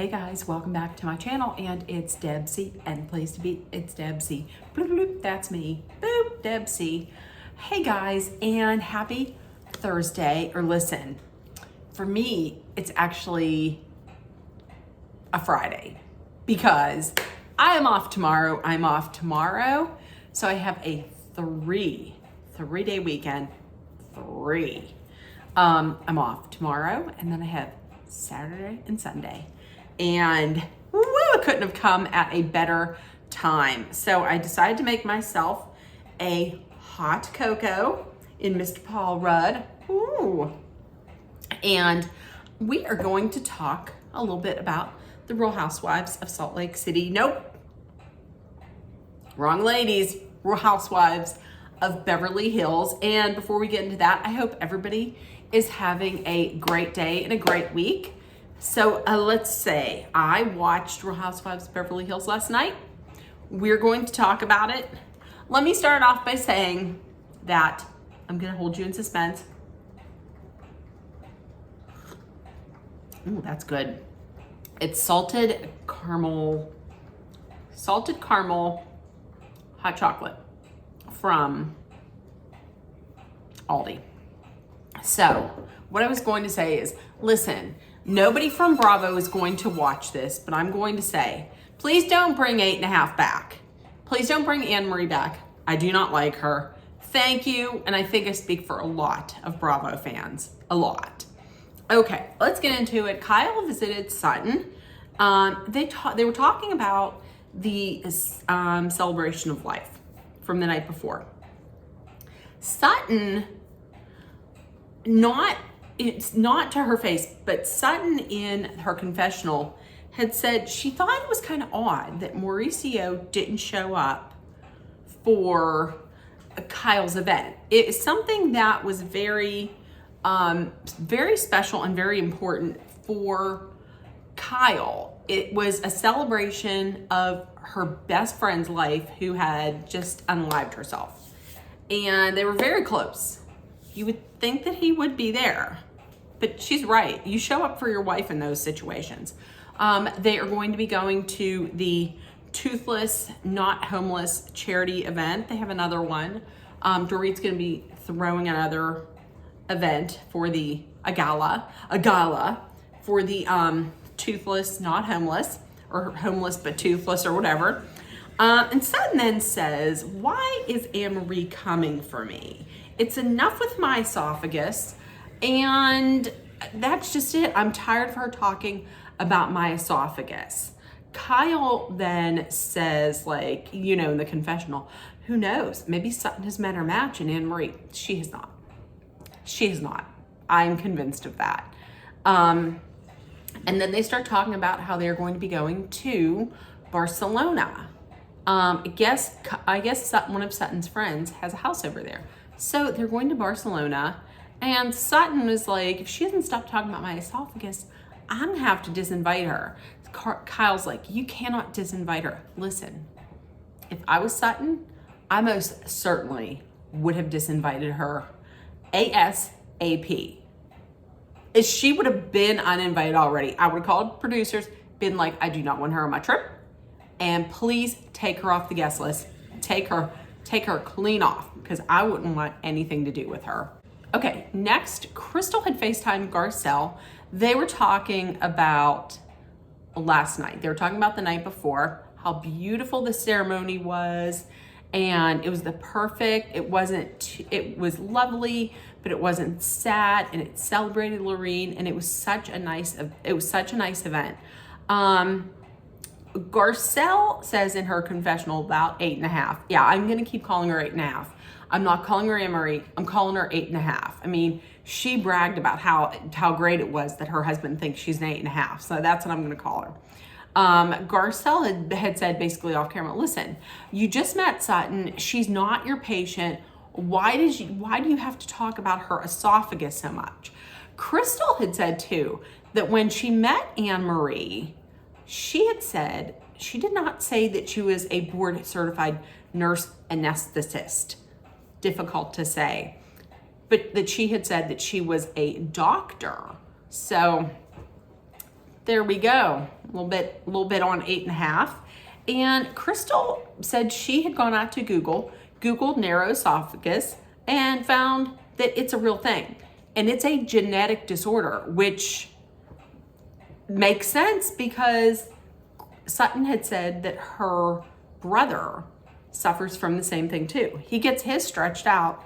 Hey guys, welcome back to my channel, and it's Debsy, and pleased to be, it's Debsy. Bloop, bloop, that's me. Boop, Debsy. Hey guys, and happy Thursday, or listen, for me, it's actually a Friday because I am off tomorrow. So I have a three-day weekend. I'm off tomorrow, and then I have Saturday and Sunday. And woo, it couldn't have come at a better time. So I decided to make myself a hot cocoa in Mr. Paul Rudd. Ooh. And we are going to talk a little bit about the Real Housewives of Salt Lake City. Nope. Wrong ladies. Real Housewives of Beverly Hills. And before we get into that, I hope everybody is having a great day and a great week. So let's say I watched Real Housewives of Beverly Hills last night. We're going to talk about it. Let me start off by saying that I'm going to hold you in suspense. Ooh, that's good. It's salted caramel hot chocolate from Aldi. So what I was going to say is, listen, nobody from Bravo is going to watch this, but I'm going to say, please don't bring 8.5 back. Please don't bring Anne Marie back. I do not like her. Thank you. And I think I speak for a lot of Bravo fans. A lot. Okay, let's get into it. Kyle visited Sutton. They were talking about the celebration of life from the night before. Sutton, it's not to her face, but Sutton in her confessional had said she thought it was kind of odd that Mauricio didn't show up for Kyle's event. It is something that was very, very special and very important for Kyle. It was a celebration of her best friend's life who had just unalived herself. And they were very close. You would think that he would be there, but she's right. You show up for your wife in those situations. They are going to be going to the Toothless Not Homeless charity event. They have another one. Dorit's going to be throwing another event for a gala for the Toothless Not Homeless, or Homeless but Toothless, or whatever. And Sutton then says, why is Anne Marie coming for me? It's enough with my esophagus, and that's just it. I'm tired of her talking about my esophagus. Kyle then says, in the confessional, who knows? Maybe Sutton has met her match in Anne Marie. She has not. I'm convinced of that. And then they start talking about how they're going to be going to Barcelona. I guess one of Sutton's friends has a house over there. So they're going to Barcelona, and Sutton was like, if she doesn't stop talking about my esophagus, I'm gonna have to disinvite her. Kyle's like, you cannot disinvite her. Listen, if I was Sutton, I most certainly would have disinvited her ASAP. If she would have been uninvited already, I would have called producers, been like, I do not want her on my trip, and please take her off the guest list. Take her clean off, because I wouldn't want anything to do with her. Okay, next, Crystal had FaceTimed Garcelle. They were talking about last night. They were talking about the night before, how beautiful the ceremony was, and it was it was lovely, but it wasn't sad, and it celebrated Lorene, and it was such a nice event. Garcelle says in her confessional about 8.5. Yeah, I'm gonna keep calling her 8.5. I'm not calling her Anne Marie. I'm calling her 8.5. I mean, she bragged about how great it was that her husband thinks she's an 8.5. So that's what I'm gonna call her. Garcelle had said basically off camera, listen, you just met Sutton. She's not your patient. Why do you have to talk about her esophagus so much? Crystal had said too that when she met Anne Marie, she had said, she did not say that she was a board certified nurse anesthetist. Difficult to say. But that she had said that she was a doctor. So there we go. a little bit on 8.5. And Crystal said she had gone out to Googled narrow esophagus, and found that it's a real thing. And it's a genetic disorder, which makes sense because Sutton had said that her brother suffers from the same thing too. He gets his stretched out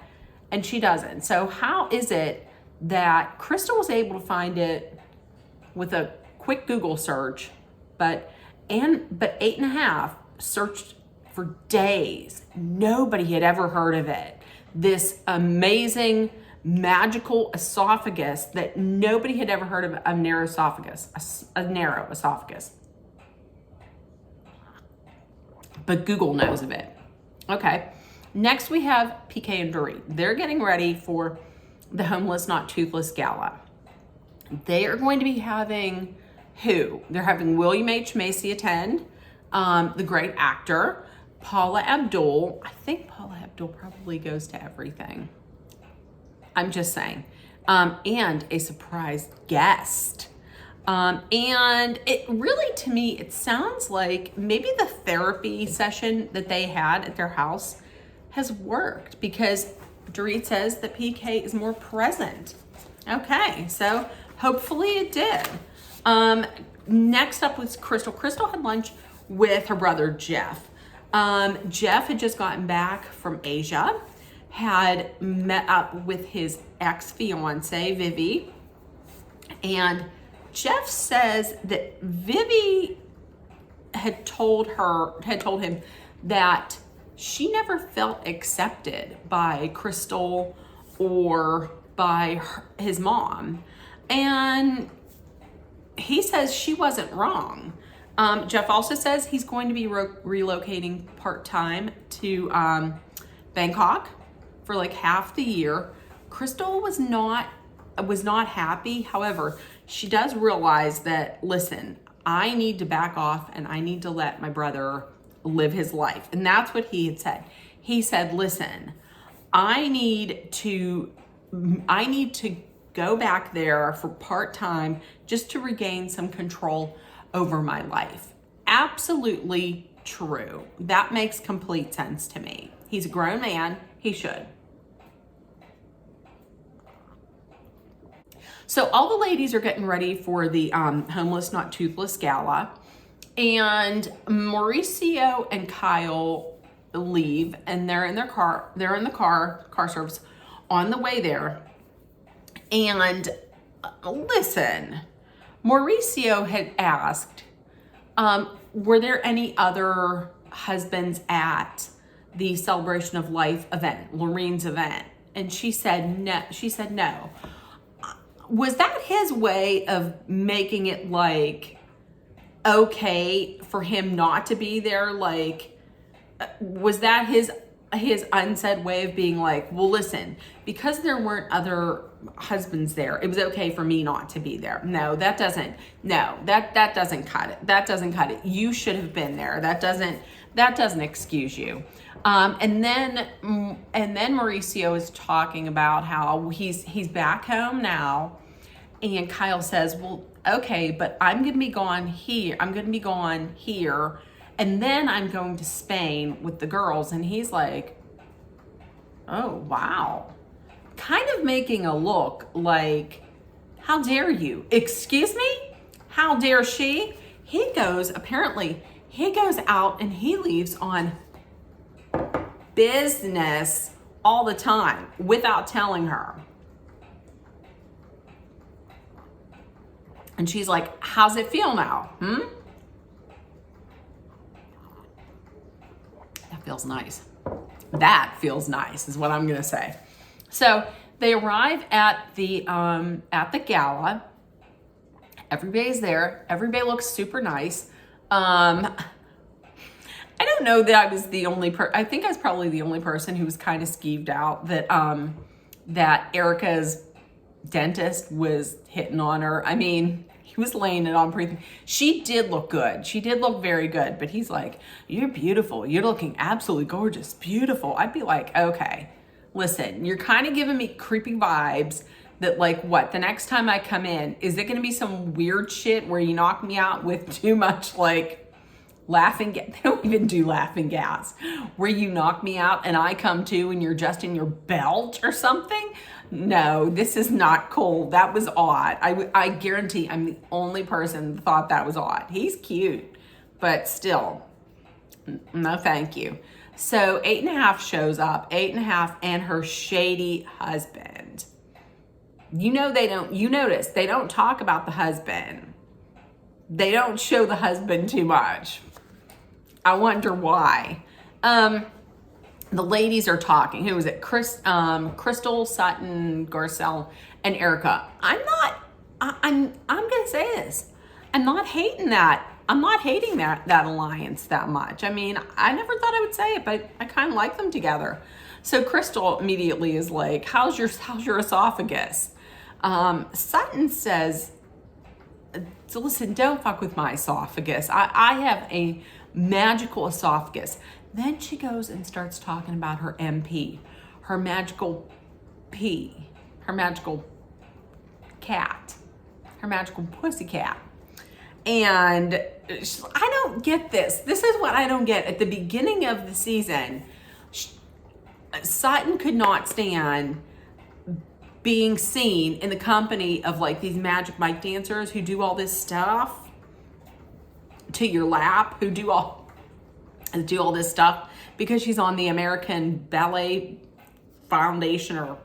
and she doesn't. So how is it that Crystal was able to find it with a quick Google search, but 8.5 searched for days? Nobody had ever heard of it. This amazing magical esophagus that nobody had ever heard of, a narrow esophagus, a narrow esophagus. But Google knows of it. Okay, next we have PK and Dorit. They're getting ready for the Homeless Not Toothless Gala. They are going to be having who? They're having William H. Macy attend, the great actor, Paula Abdul. I think Paula Abdul probably goes to everything. I'm just saying. And a surprise guest. And it really, to me, it sounds like maybe the therapy session that they had at their house has worked, because Dorit says that PK is more present. Okay, so hopefully it did. Next up was Crystal. Crystal had lunch with her brother, Jeff. Jeff had just gotten back from Asia, had met up with his ex-fiance, Vivi, and Jeff says that Vivi had told him that she never felt accepted by Crystal or by his mom. And he says she wasn't wrong. Jeff also says he's going to be relocating part-time to Bangkok for like half the year. Crystal was not happy. However, she does realize that, listen, I need to back off and I need to let my brother live his life. And that's what he had said. He said, listen, I need to go back there for part-time just to regain some control over my life. Absolutely true. That makes complete sense to me. He's a grown man. He should. So all the ladies are getting ready for the Homeless Not Toothless Gala, and Mauricio and Kyle leave, and they're in their car. They're in the car service on the way there. And listen, Mauricio had asked, were there any other husbands at the Celebration of Life event, Lorene's event? And she said no. She said no. Was that his way of making it like okay for him not to be there? Like, was that his unsaid way of being like, well, listen, because there weren't other husbands there, it was okay for me not to be there? No, that doesn't cut it. That doesn't cut it. You should have been there. That doesn't excuse you. And then Mauricio is talking about how he's back home now, and Kyle says, well, okay, but I'm going to be gone here. And then I'm going to Spain with the girls. And he's like, oh, wow. Kind of making a look like, how dare you? Excuse me? How dare she? He goes out and he leaves on business all the time without telling her. And she's like, how's it feel now? That feels nice. That feels nice is what I'm going to say. So they arrive at the gala. Everybody's there. Everybody looks super nice. I don't know that I was the only I think I was probably the only person who was kind of skeeved out that Erica's dentist was hitting on her. I mean, he was laying it on pretty. She did look good. She did look very good. But he's like, you're beautiful. You're looking absolutely gorgeous. Beautiful. I'd be like, okay, listen, you're kind of giving me creepy vibes that like, what, the next time I come in, is it going to be some weird shit where you knock me out with too much like laughing gas? They don't even do laughing gas, where you knock me out and I come to and you're just in your belt or something. No, this is not cool. That was odd. I guarantee I'm the only person that thought that was odd. He's cute, but still, no thank you. So 8.5 shows up, 8.5 and her shady husband. You notice they don't talk about the husband. They don't show the husband too much. I wonder why. The ladies are talking. Who is it? Crystal, Sutton, Garcelle, and Erica. I'm gonna say this. I'm not hating that. I'm not hating that alliance that much. I mean, I never thought I would say it, but I kind of like them together. So Crystal immediately is like, how's your esophagus? Sutton says, so listen, don't fuck with my esophagus. I have a magical esophagus. Then she goes and starts talking about her MP, her magical P, her magical cat, her magical pussycat. And I don't get this. This is what I don't get. At the beginning of the season, Sutton could not stand being seen in the company of like these Magic Mike dancers who do all this stuff to your lap, who do all this stuff, because she's on the American Ballet Foundation or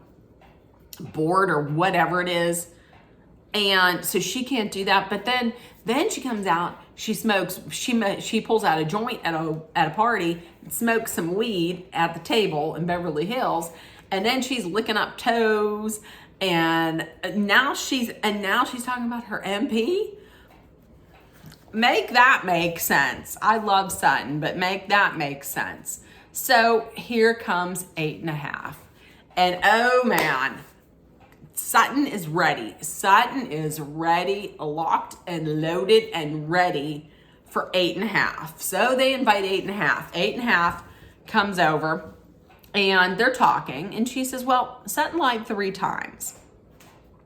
board or whatever it is. And so she can't do that. But then she comes out, she smokes, she pulls out a joint at a party, smokes some weed at the table in Beverly Hills, and then she's licking up toes, and now she's talking about her MP. Make that make sense. I love Sutton, but make that make sense. So here comes 8.5. And oh man, Sutton is ready. Sutton is ready, locked and loaded and ready for 8.5. So they invite 8.5. 8.5 comes over and they're talking, and she says, well, Sutton lied 3 times.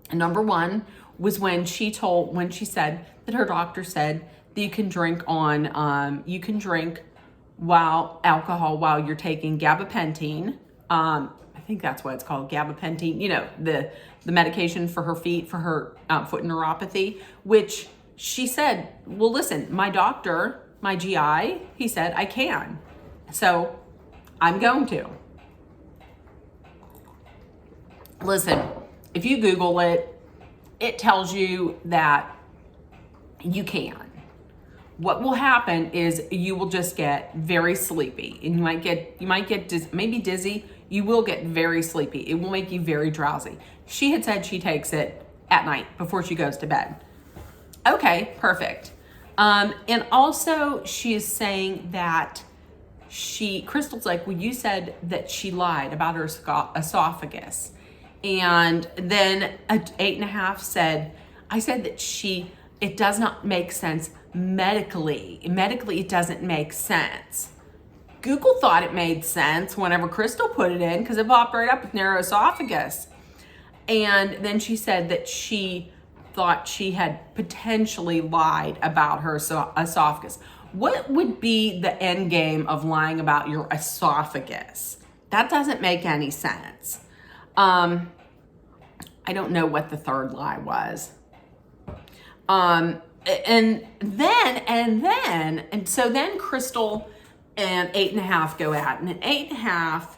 And number 1 was when she said that her doctor said that you can drink alcohol while you're taking gabapentin. I think that's what it's called, gabapentin, you know, the medication for her feet, for her foot neuropathy, which she said, well, listen, my doctor, my GI, he said I can. So I'm going to. Listen, if you Google it, it tells you that you can. What will happen is you will just get very sleepy, and you might get maybe dizzy. You will get very sleepy. It will make you very drowsy. She had said she takes it at night before she goes to bed. Okay, perfect. And also she is saying that Crystal's like, well, you said that she lied about her esophagus. And then 8.5 said, I said that it does not make sense medically. Medically, it doesn't make sense. Google thought it made sense whenever Crystal put it in, because it popped right up with narrow esophagus. And then she said that she thought she had potentially lied about her esophagus. What would be the end game of lying about your esophagus? That doesn't make any sense. I don't know what the third lie was. And so then Crystal and 8.5 go out, and 8.5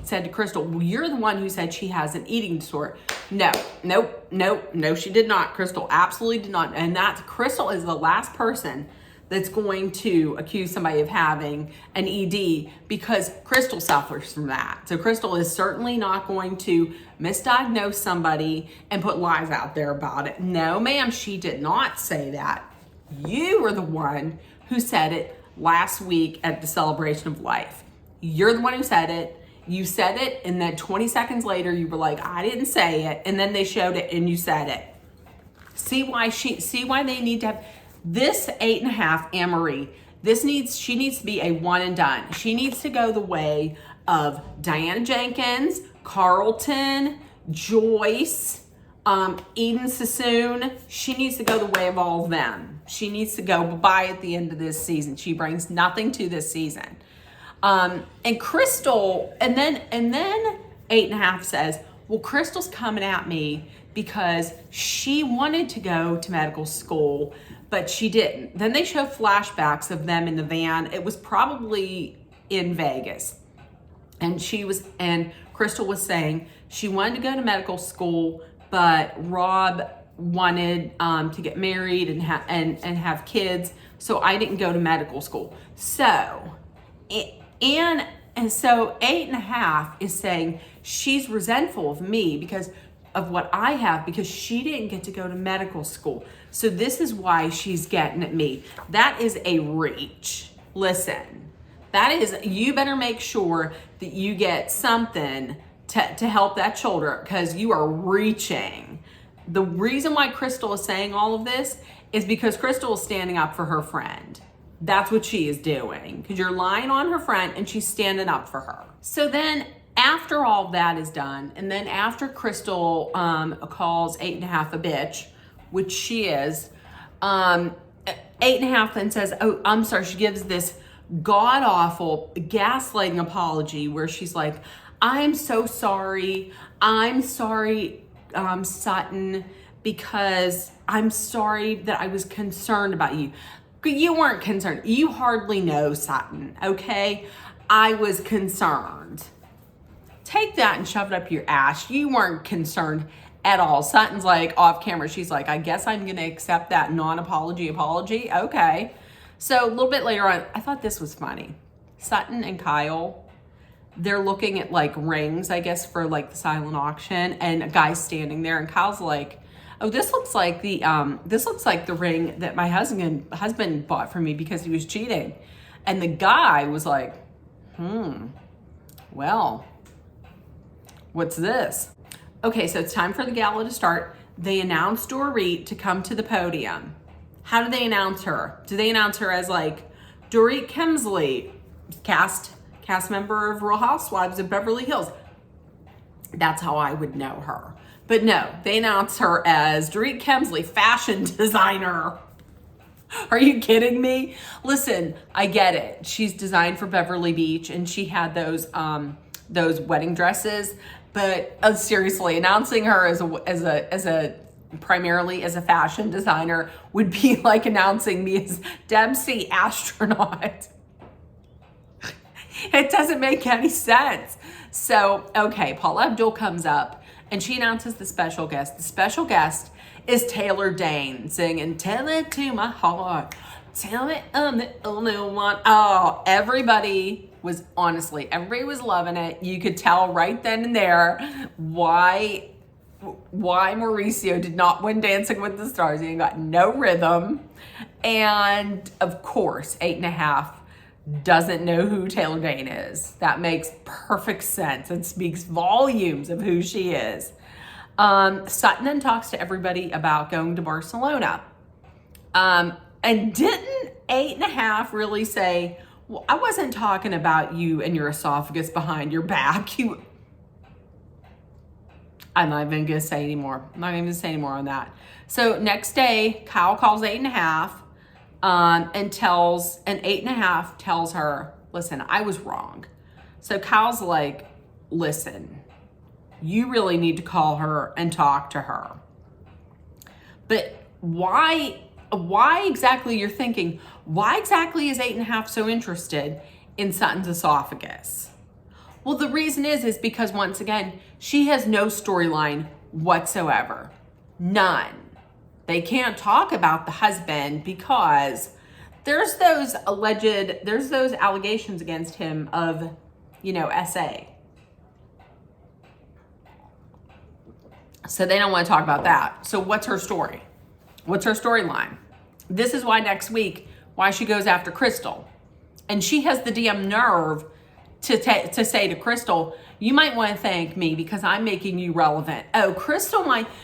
said to Crystal, well, you're the one who said she has an eating disorder. No, she did not. Crystal absolutely did not. And Crystal is the last person that's going to accuse somebody of having an ED, because Crystal suffers from that. So Crystal is certainly not going to misdiagnose somebody and put lies out there about it. No, ma'am, she did not say that. You were the one who said it last week at the Celebration of Life. You're the one who said it. You said it, and then 20 seconds later, you were like, I didn't say it. And then they showed it, and you said it. See why they need to have this 8.5, Anne-Marie. She needs to be a one and done. She needs to go the way of Diana Jenkins, Carlton, Joyce, Eden Sassoon, she needs to go the way of all of them. She needs to go bye-bye at the end of this season. She brings nothing to this season. And Crystal, and then 8.5 says, well, Crystal's coming at me because she wanted to go to medical school, but she didn't. Then they show flashbacks of them in the van. It was probably in Vegas. And Crystal was saying she wanted to go to medical school, but Rob wanted to get married and have kids, so I didn't go to medical school. So, and so 8.5 is saying she's resentful of me because of what I have, because she didn't get to go to medical school. So this is why she's getting at me. That is a reach. Listen, you better make sure that you get something to help that shoulder, because you are reaching. The reason why Crystal is saying all of this is because Crystal is standing up for her friend. That's what she is doing, because you're lying on her friend and she's standing up for her. So then after all that is done, and then after Crystal calls 8.5 a bitch, which she is, 8.5 then says, oh, I'm sorry. She gives this god-awful gaslighting apology where she's like, I'm so sorry. I'm sorry, Sutton, because I'm sorry that I was concerned about you. You weren't concerned. You hardly know Sutton, okay? I was concerned. Take that and shove it up your ass. You weren't concerned at all. Sutton's like off camera. She's like, I guess I'm going to accept that non-apology apology. Okay. So a little bit later on, I thought this was funny. Sutton and Kyle, they're looking at like rings, I guess, for like the silent auction, and a guy's standing there, and Kyle's like, oh, this looks like the ring that my husband bought for me because he was cheating. And the guy was like, well, what's this? Okay, so it's time for the gala to start. They announced Dorit to come to the podium. How do they announce her? Do they announce her as like Dorit Kemsley, cast member of Real Housewives of Beverly Hills? That's how I would know her. But no, they announce her as Dorit Kemsley, fashion designer. Are you kidding me? Listen, I get it. She's designed for Beverly Beach, and she had those wedding dresses. But seriously, announcing her primarily as a fashion designer would be like announcing me as Dempsey astronaut. It doesn't make any sense. So, okay, Paula Abdul comes up and she announces the special guest. The special guest is Taylor Dane singing, "Tell It to My Heart, Tell Me I'm the Only One." Oh, everybody was loving it. You could tell right then and there why Mauricio did not win Dancing with the Stars. He got no rhythm. And of course, 8.5 doesn't know who Taylor Dane is. That makes perfect sense and speaks volumes of who she is. Sutton then talks to everybody about going to Barcelona. And didn't 8.5 really say, well, I wasn't talking about you and your esophagus behind your back. I'm not even going to say anymore. I'm not even going to say anymore on that. So next day, Kyle calls 8.5 and 8.5 tells her, listen, I was wrong. So Kyle's like, listen, you really need to call her and talk to her. But why exactly, you're thinking, why exactly is 8.5 so interested in Sutton's esophagus? Well, the reason is because, once again, she has no storyline whatsoever. None. They can't talk about the husband because there's those allegations against him of, SA. So they don't want to talk about that. So what's her story? What's her storyline? This is why next week, why she goes after Crystal. And she has the damn nerve to say to Crystal, you might want to thank me because I'm making you relevant. Oh,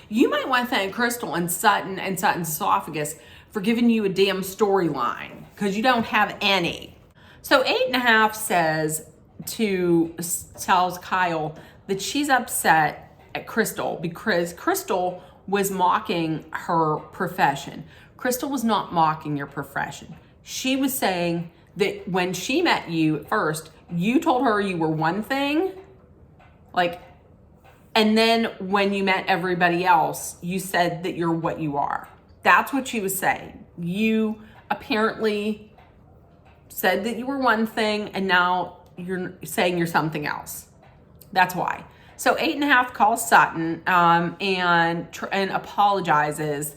you might want to thank Crystal and Sutton's esophagus for giving you a damn storyline because you don't have any. So 8.5 tells Kyle that she's upset at Crystal because Crystal was mocking her profession. Crystal was not mocking your profession. She was saying that when she met you at first, you told her you were one thing, like, and then when you met everybody else, you said that you're what you are. That's what she was saying. You apparently said that you were one thing, and now you're saying you're something else. That's why. So 8.5 calls Sutton and apologizes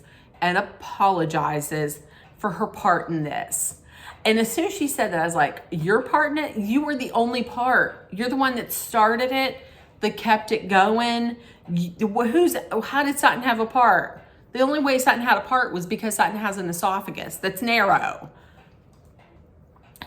for her part in this. And as soon as she said that, I was like, your part in it? You were the only part. You're the one that started it, that kept it going. How did Sutton have a part? The only way Sutton had a part was because Sutton has an esophagus that's narrow.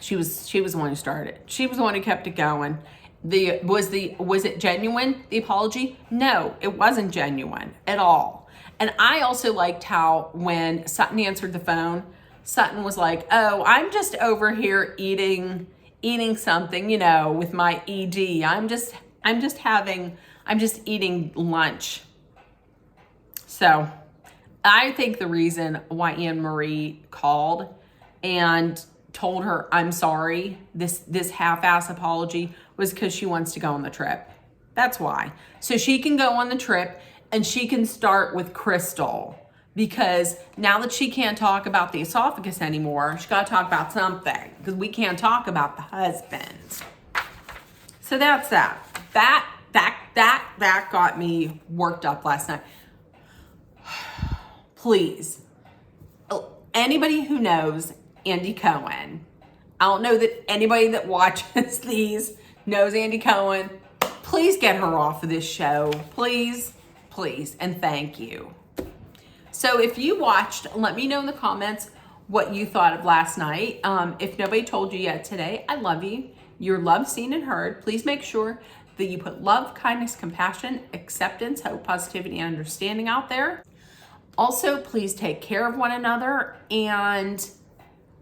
She was the one who started it. She was the one who kept it going. Was it genuine, the apology? No, it wasn't genuine at all. And I also liked how when Sutton answered the phone, Sutton was like, oh, I'm just over here eating something, with my ED. I'm just eating lunch. So I think the reason why Anne Marie called and told her, I'm sorry, this half-ass apology was because she wants to go on the trip. That's why. So she can go on the trip and she can start with Crystal, because now that she can't talk about the esophagus anymore, she's got to talk about something, because we can't talk about the husband. So that's that. That got me worked up last night. Please, anybody who knows Andy Cohen, I don't know that anybody that watches these knows Andy Cohen. Please get her off of this show. Please, and thank you. So if you watched, let me know in the comments what you thought of last night. If nobody told you yet today, I love you. You're loved, seen, and heard. Please make sure that you put love, kindness, compassion, acceptance, hope, positivity, and understanding out there. Also, please take care of one another. And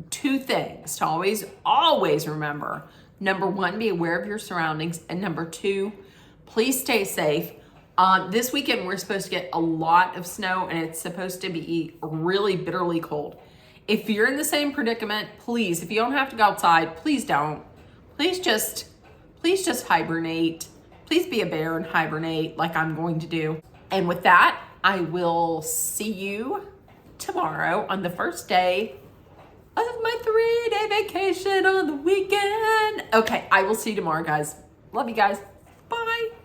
2 things to always remember. Number 1, be aware of your surroundings. And number 2, please stay safe. This weekend, we're supposed to get a lot of snow, and it's supposed to be really bitterly cold. If you're in the same predicament, please, if you don't have to go outside, please don't. Please just hibernate. Please be a bear and hibernate like I'm going to do. And with that, I will see you tomorrow on the first day of my 3-day vacation on the weekend. Okay, I will see you tomorrow, guys. Love you guys. Bye.